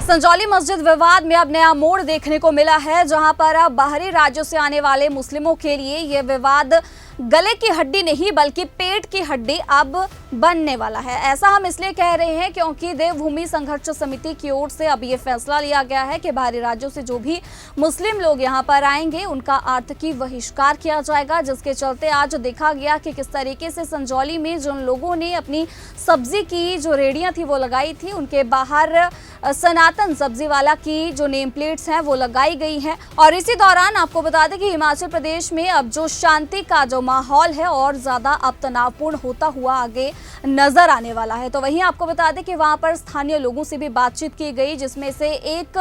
संजौली मस्जिद विवाद में अब नया मोड़ देखने को मिला है, जहां पर अब बाहरी राज्यों से आने वाले मुस्लिमों के लिए यह विवाद गले की हड्डी नहीं बल्कि पेट की हड्डी अब बनने वाला है। ऐसा हम इसलिए कह रहे हैं क्योंकि देवभूमि संघर्ष समिति की ओर से अब ये फैसला लिया गया है कि बाहरी राज्यों से जो भी मुस्लिम लोग यहां पर आएंगे उनका आर्थिक बहिष्कार किया जाएगा, जिसके चलते आज देखा गया कि किस तरीके से संजौली में जिन लोगों ने अपनी सब्जी की जो रेहड़ियां थी वो लगाई थी, उनके बाहर सनातन सब्जी वाला की जो नेम प्लेट्स हैं वो लगाई गई हैं। और इसी दौरान आपको बता दें कि हिमाचल प्रदेश में अब जो शांति का जो माहौल है और ज्यादा अब तनावपूर्ण होता हुआ आगे नजर आने वाला है। तो वहीं आपको बता दें कि वहां पर स्थानीय लोगों से भी बातचीत की गई, जिसमें से एक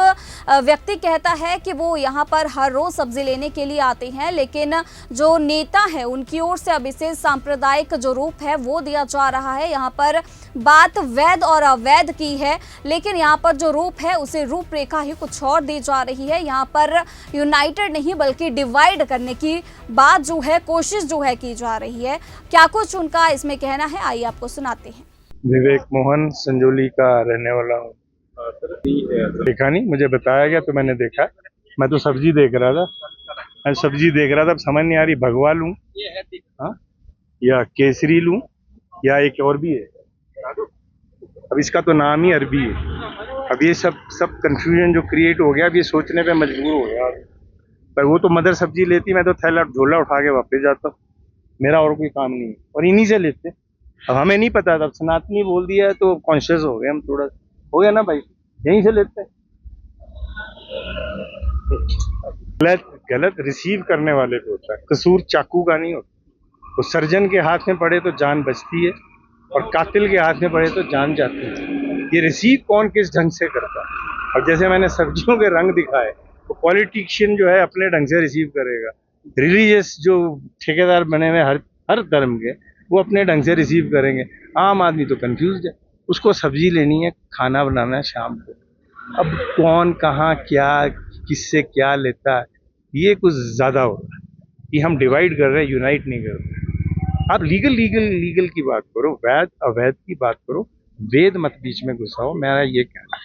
व्यक्ति कहता है कि वो यहाँ पर हर रोज सब्जी लेने के लिए आते हैं, लेकिन जो नेता है उनकी ओर से अब इसे सांप्रदायिक जो रूप है वो दिया जा रहा है। यहाँ पर बात वैध और अवैध की है, लेकिन यहाँ पर जो रूप है उसे रूपरेखा ही कुछ और दी जा रही है। यहाँ पर यूनाइटेड नहीं बल्कि डिवाइड करने की बात जो है, कोशिश जो है की जा रही है। क्या कुछ उनका इसमें कहना है, आइए आपको सुनाते हैं। विवेक मोहन संजौली का रहने वाला हूँ। देखा नहीं, मुझे बताया गया तो मैंने देखा। मैं तो सब्जी देख रहा था, अब समझ नहीं आ रही भगवा लूं या केसरी लूं या एक और भी है। अब इसका तो नाम ही अरबी है। अब ये सब कंफ्यूजन जो क्रिएट हो गया, अब ये सोचने पे मजबूर हो गया। पर वो तो मदर सब्जी लेती, मैं तो थैला झोला उठा के वापस जाता हूँ, मेरा और कोई काम नहीं है। और इन्हीं से लेते। अब हमें नहीं पता था, अब सनातनी बोल दिया है तो कॉन्शियस हो गए हम, थोड़ा हो गया ना भाई, यहीं से लेते हैं। गलत रिसीव करने वाले को होता है, कसूर चाकू का नहीं होता। तो सर्जन के हाथ में पड़े तो जान बचती है और कातिल के हाथ में पड़े तो जान जाती है। ये रिसीव कौन किस ढंग से करता है। और जैसे मैंने सब्जियों के रंग दिखाए, तो पॉलिटिशियन जो है अपने ढंग से रिसीव करेगा, रिलीजियस जो ठेकेदार बने हुए हर धर्म के, वो अपने ढंग से रिसीव करेंगे। आम आदमी तो कंफ्यूज है, उसको सब्जी लेनी है, खाना बनाना है शाम को। अब कौन कहाँ क्या किससे क्या लेता है, ये कुछ ज्यादा हो रहा है कि हम डिवाइड कर रहे हैं, यूनाइट नहीं कर रहे। आप लीगल की बात करो, वैध अवैध की बात करो, वेद मत बीच में घुसाओ। मेरा ये कहना है।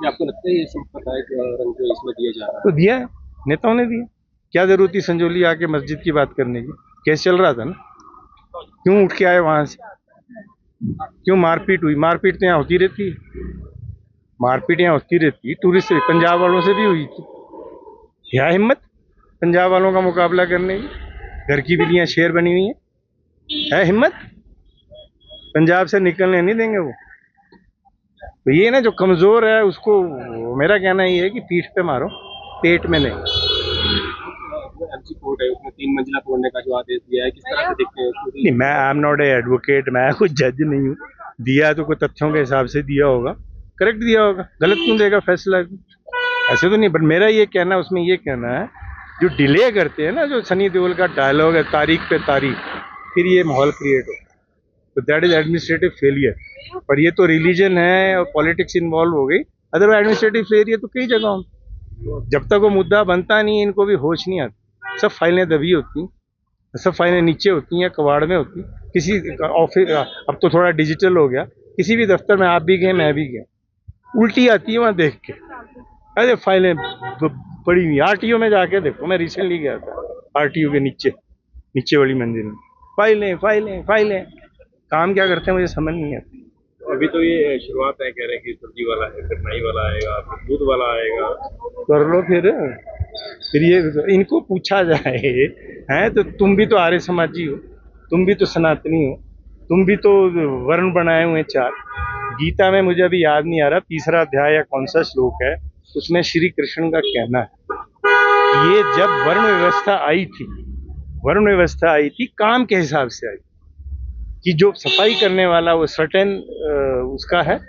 आपको लगता है ये सब पता है कि रंग जो इसमें दिया जा रहा है? तो दिया है, नेताओं ने दिया। क्या जरूरत थी संजौली आके मस्जिद की बात करने की? केस चल रहा था ना, क्यों उठ के आए वहां से? क्यों मारपीट हुई? मारपीट तो यहाँ होती रहती है, टूरिस्ट से पंजाब वालों से भी हुई थी। क्या हिम्मत पंजाब वालों का मुकाबला करने की? घर की बिल्लियां शेर बनी हुई है हिम्मत? पंजाब से निकलने नहीं देंगे वो। तो ये ना जो कमजोर है उसको, मेरा कहना ये है कि पीठ पे मारो, पेट में नहीं। एमसी कोर्ट है, उसने 3 मंजिला तोड़ने का जो आदेश दिया है, किस तरह से देखते हैं? नहीं, मैं I am not a advocate, मैं कोई जज नहीं हूँ। दिया तो कोई तथ्यों के हिसाब से दिया होगा, करेक्ट दिया होगा, गलत क्यों देगा फैसला? ऐसे तो नहीं। बट मेरा ये कहना, उसमें ये कहना है, जो डिले करते हैं ना, जो सनी देओल का डायलॉग है तारीख पे तारीख, फिर ये माहौल क्रिएट हो, तो दैट इज एडमिनिस्ट्रेटिव फेलियर। पर ये तो रिलीजन है और पॉलिटिक्स इन्वॉल्व हो गई, अदरवाइज एडमिनिस्ट्रेटिव फेलियर तो कई जगहों में। जब तक वो मुद्दा बनता नहीं, इनको भी होश नहीं आती। सब फाइलें दबी होती हैं, सब फाइलें नीचे होती हैं, कबाड़ में होती। किसी ऑफिस, अब तो थोड़ा डिजिटल हो गया, किसी भी दफ्तर में आप भी गए मैं भी गया, उल्टी आती है वहाँ देख के। अरे फाइलें पड़ी हुई, आरटीओ में जाके देखो, मैं रिसेंटली गया था आरटीओ के नीचे वाली मंजिल में, फाइलें। काम क्या करते हैं मुझे समझ नहीं आती। अभी तो ये शुरुआत है, कह रहे हैं कि सब्जी वाला है, फिर नाई वाला आएगा, फिर दूध वाला आएगा। कर लो फिर ये इनको पूछा जाए, हैं तो तुम भी तो आर्य समाजी हो, तुम भी तो सनातनी हो, तुम भी तो वर्ण बनाए हुए 4। गीता में मुझे अभी याद नहीं आ रहा 3रा अध्याय या कौन सा श्लोक है, उसमें श्री कृष्ण का कहना है, ये जब वर्ण व्यवस्था आई थी काम के हिसाब से आई, कि जो सफाई करने वाला वो सर्टेन उसका है,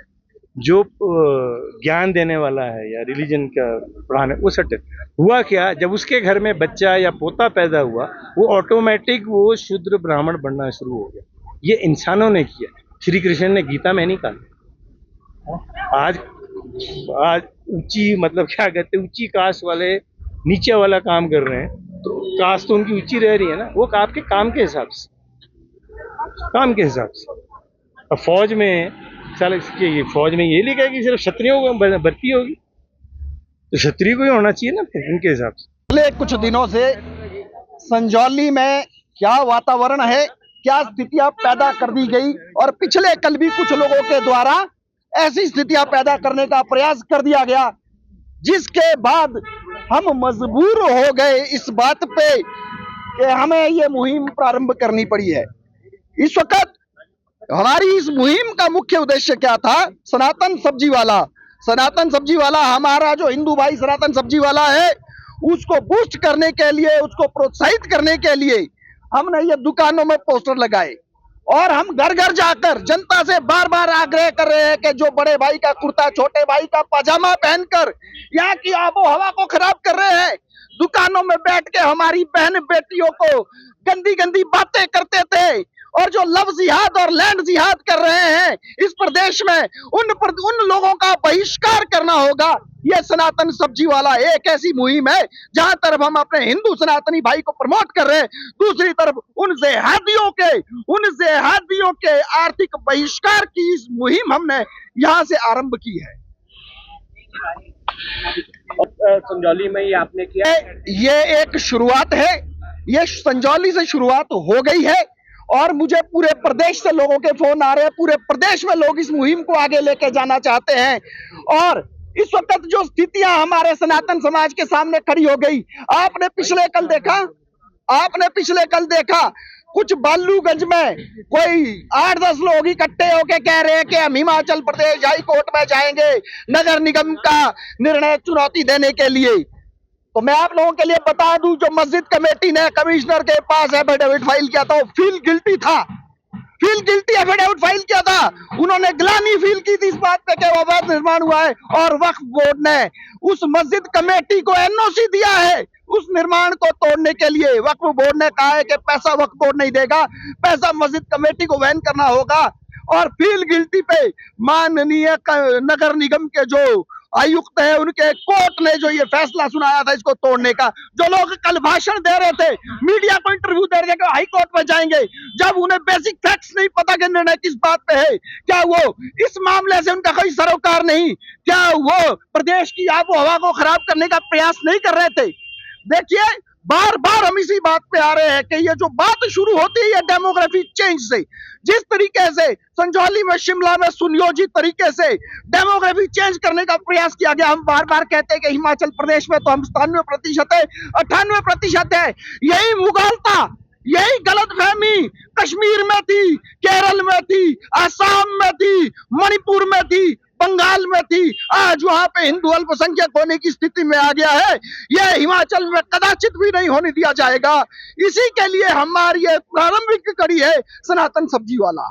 जो ज्ञान देने वाला है या रिलीजन का पढ़ाने, वो सर्टेन। हुआ क्या, जब उसके घर में बच्चा या पोता पैदा हुआ, वो ऑटोमेटिक वो शूद्र ब्राह्मण बनना शुरू हो गया। ये इंसानों ने किया, श्री कृष्ण ने गीता में नहीं कहा। आज ऊंची, मतलब क्या कहते हैं, ऊंची कास्ट वाले नीचे वाला काम कर रहे हैं, तो कास्ट तो उनकी ऊंची रह रही है ना, वो आपके काम के हिसाब से। अब फौज में साल इसके ये फौज में ये लिखा है कि सिर्फ क्षत्रियों को भर्ती होगी, तो क्षत्रिय को ही होना चाहिए ना फिर इनके हिसाब से। पिछले कुछ दिनों से संजौली में क्या वातावरण है, क्या स्थितियां पैदा कर दी गई, और पिछले कल भी कुछ लोगों के द्वारा ऐसी स्थितियां पैदा करने का प्रयास कर दिया गया, जिसके बाद हम मजबूर हो गए इस बात पे कि हमें ये मुहिम प्रारंभ करनी पड़ी है। इस वक्त हमारी इस मुहिम का मुख्य उद्देश्य क्या था? सनातन सब्जी वाला हमारा जो हिंदू भाई सनातन सब्जी वाला है, उसको बूस्ट करने के लिए, उसको प्रोत्साहित करने के लिए हमने ये दुकानों में पोस्टर लगाए, और हम घर घर जाकर जनता से बार बार आग्रह कर रहे हैं कि जो बड़े भाई का कुर्ता, छोटे भाई का पजामा पहनकर यहाँ की आबो हवा को खराब कर रहे हैं, दुकानों में बैठ के हमारी बहन बेटियों को गंदी गंदी बातें करते थे, और जो लव जिहाद और लैंड जिहाद कर रहे हैं इस प्रदेश में, उन लोगों का बहिष्कार करना होगा। यह सनातन सब्जी वाला एक ऐसी मुहिम है जहां तरफ हम अपने हिंदू सनातनी भाई को प्रमोट कर रहे हैं, दूसरी तरफ उन जिहादियों के आर्थिक बहिष्कार की इस मुहिम हमने यहां से आरंभ की है। संजौली में ये आपने किया, ये एक शुरुआत है, ये संजौली से शुरुआत हो गई है, और मुझे पूरे प्रदेश से लोगों के फोन आ रहे हैं, पूरे प्रदेश में लोग इस मुहिम को आगे लेके जाना चाहते हैं। और इस वक्त जो स्थितियां हमारे सनातन समाज के सामने खड़ी हो गई, आपने पिछले कल देखा कुछ बालूगंज में कोई 8-10 लोग इकट्ठे होके कह रहे हैं कि हम हिमाचल प्रदेश हाई कोर्ट में जाएंगे नगर निगम का निर्णय चुनौती देने के लिए। तो मैं आप लोगों के लिए बता दूं, जो मस्जिद कमेटी ने कमिश्नर के पास एफिडेविट फाइल किया था, वो फील गिल्टी एफिडेविट फाइल किया था। उन्होंने ग्लानि फील की थी इस बात पे कि अवैध निर्माण हुआ है, और वक्फ बोर्ड ने उस मस्जिद कमेटी को एनओसी दिया है उस निर्माण को तोड़ने के लिए। वक्फ बोर्ड ने कहा है कि पैसा वक्फ बोर्ड नहीं देगा, पैसा मस्जिद कमेटी को वहन करना होगा। और फील गिल्टी पे माननीय नगर निगम के जो आयुक्त है, उनके कोर्ट ने जो ये फैसला सुनाया था इसको तोड़ने का, जो लोग कल भाषण दे रहे थे, मीडिया को इंटरव्यू दे रहे थे कि हाई कोर्ट में जाएंगे, जब उन्हें बेसिक फैक्ट्स नहीं पता कि निर्णय किस बात पे है, क्या वो इस मामले से उनका कोई सरोकार नहीं, क्या वो प्रदेश की आबो हवा को खराब करने का प्रयास नहीं कर रहे थे? देखिए, बार बार हम इसी बात पे आ रहे हैं कि ये जो बात शुरू होती है डेमोग्राफी चेंज से, जिस तरीके से संजौली में, शिमला में सुनियोजित तरीके से डेमोग्राफी चेंज करने का प्रयास किया गया। हम बार बार कहते हैं कि हिमाचल प्रदेश में तो हम 97% है, 98% है। यही मुगालता, यही गलतफहमी कश्मीर में थी, केरल में थी, असम में थी, मणिपुर में थी, बंगाल में थी, आज वहां पे हिंदू अल्पसंख्यक होने की स्थिति में आ गया है। यह हिमाचल में कदाचित भी नहीं होने दिया जाएगा। इसी के लिए हमारी ये प्रारंभिक कड़ी है सनातन सब्जी वाला।